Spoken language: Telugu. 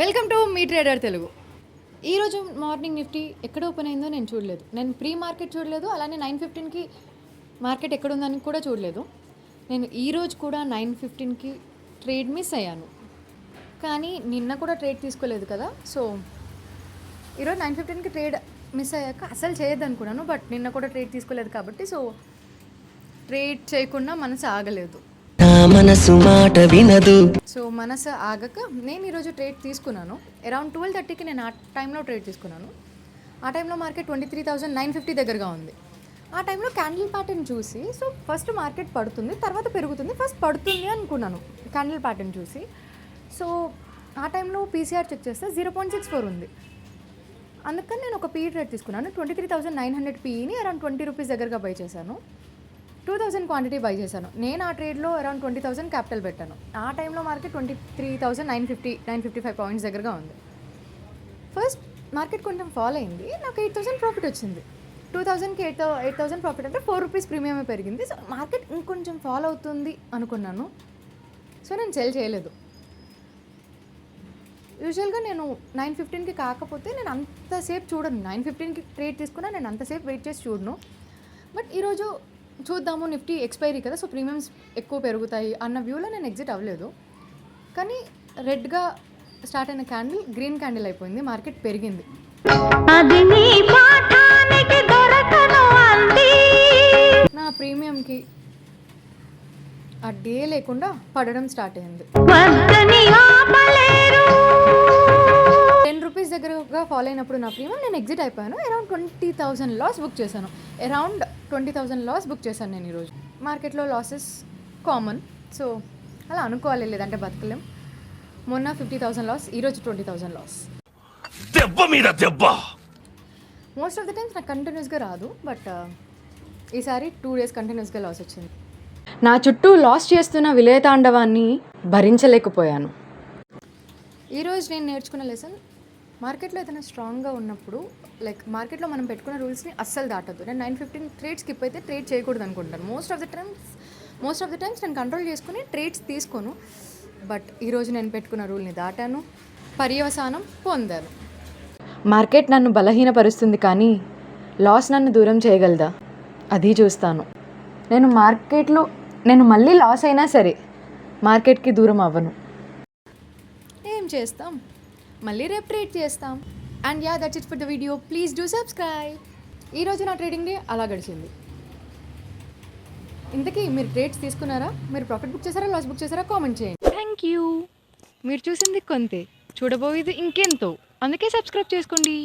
Welcome to me trader Telugu. ఈరోజు మార్నింగ్ నిఫ్టీ ఎక్కడ ఓపెన్ అయిందో నేను చూడలేదు. నేను ప్రీ మార్కెట్ చూడలేదు, అలానే 9:15కి మార్కెట్ ఎక్కడుందని కూడా చూడలేదు. నేను ఈరోజు కూడా 9:15కి ట్రేడ్ మిస్ అయ్యాను, కానీ నిన్న కూడా ట్రేడ్ తీసుకోలేదు కదా. సో ఈరోజు 9:15కి ట్రేడ్ మిస్ అయ్యాక అసలు చేయొద్దు అనుకున్నాను, బట్ నిన్న కూడా ట్రేడ్ తీసుకోలేదు కాబట్టి సో ట్రేడ్ చేయకుండా మనసు ఆగలేదు. మనసు మాట వినదు. సో మనసు ఆగక నేను ఈరోజు ట్రేడ్ తీసుకున్నాను. అరౌండ్ 12:30కి నేను ఆ టైంలో ట్రేడ్ తీసుకున్నాను. ఆ టైంలో మార్కెట్ 23,950 దగ్గరగా ఉంది. ఆ టైంలో క్యాండిల్ ప్యాటర్న్ చూసి సో ఫస్ట్ మార్కెట్ పడుతుంది, తర్వాత పెరుగుతుంది, ఫస్ట్ పడుతుంది అనుకున్నాను క్యాండిల్ ప్యాటర్న్ చూసి. సో ఆ టైంలో పీసీఆర్ చెక్ చేస్తే 0.64 ఉంది. అందుకని నేను ఒక పీఈ ట్రేడ్ తీసుకున్నాను. 23,900 పీఈని అరౌండ్ 20 రూపీస్ దగ్గరగా బై చేశాను. 2,000 క్వాంటిటీ బై చేశాను. నేను ఆ ట్రేడ్లో అరౌండ్ 20,000 క్యాపిటల్ పెట్టాను. ఆ టైంలో మార్కెట్ 23,955 పాయింట్స్ దగ్గరగా ఉంది. ఫస్ట్ మార్కెట్ కొంచెం ఫాల్ అయింది, నాకు 8,000 ప్రాఫిట్ వచ్చింది. 2,000కి 8,000 ప్రాఫిట్ అంటే 4 రూపీస్ ప్రీమియమే పెరిగింది. సో మార్కెట్ ఇంకొంచెం ఫాల్ అవుతుంది అనుకున్నాను, సో నేను సెల్ చేయలేదు. యూజువల్గా నేను 9:15కి కాకపోతే నేను అంతసేపు చూడను. 9:15కి ట్రేడ్ తీసుకున్నా నేను అంతసేపు వెయిట్ చేసి చూడను. బట్ ఈరోజు చూద్దాము, నిఫ్టీ ఎక్స్పైరీ కదా, సో ప్రీమియమ్స్ ఎక్కువ పెరుగుతాయి అన్న వ్యూలో నేను ఎగ్జిట్ అవ్వలేదు. కానీ రెడ్గా స్టార్ట్ అయిన క్యాండిల్ గ్రీన్ క్యాండిల్ అయిపోయింది, మార్కెట్ పెరిగింది. నా ప్రీమియంకి ఆ డే లేకుండా పడడం స్టార్ట్ అయింది. 10 రూపీస్ దగ్గరగా ఫాలో అయినప్పుడు నా ప్రీమియం నేను ఎగ్జిట్ అయిపోయాను. అరౌండ్ 20,000 లాస్ బుక్ చేశాను. అరౌండ్ 20,000 లాస్ బుక్ చేశాను నేను ఈరోజు. మార్కెట్లో లాసెస్ కామన్, సో అలా అనుకోవాలి, లేదంటే బతకలేం. మొన్న 50,000 లాస్, ఈరోజు 20,000 loss. Most of the times నాకు కంటిన్యూస్గా రాదు, బట్ ఈసారి 2 డేస్ కంటిన్యూస్గా లాస్ వచ్చింది. నా చుట్టూ లాస్ చేస్తున్న విలయతాండవాన్ని భరించలేకపోయాను. ఈరోజు నేను నేర్చుకున్న లెసన్, మార్కెట్లో ఏదైనా స్ట్రాంగ్గా ఉన్నప్పుడు లైక్ మార్కెట్లో మనం పెట్టుకున్న రూల్స్ని అస్సలు దాటద్దు. నేను 9:15 ట్రేడ్ స్కిప్ అయితే ట్రేడ్ చేయకూడదు అనుకుంటాను. మోస్ట్ ఆఫ్ ద టైమ్స్ నేను కంట్రోల్ చేసుకుని ట్రేడ్స్ తీసుకోను. బట్ ఈరోజు నేను పెట్టుకున్న రూల్ని దాటాను, పర్యవసానం పొందాను. మార్కెట్ నన్ను బలహీనపరుస్తుంది, కానీ లాస్ నన్ను దూరం చేయగలదా అది చూస్తాను. నేను మళ్ళీ లాస్ అయినా సరే మార్కెట్కి దూరం అవ్వను. ఏం చేస్తాం, మళ్ళీ రేపు ట్రేడ్ చేస్తాం. And yeah, that's it for the video. Please do subscribe. ఈరోజు నా ట్రేడింగ్ డే అలా గడిచింది. ఇంతకీ మీరు ట్రేడ్స్ తీసుకున్నారా? మీరు ప్రాఫిట్ బుక్ చేశారా, లాస్ బుక్ చేశారా? కామెంట్ చేయండి. Thank you. మీరు చూసింది కొంతే, చూడబోయేది ఇంకెంతో, అందుకే సబ్స్క్రైబ్ చేసుకోండి.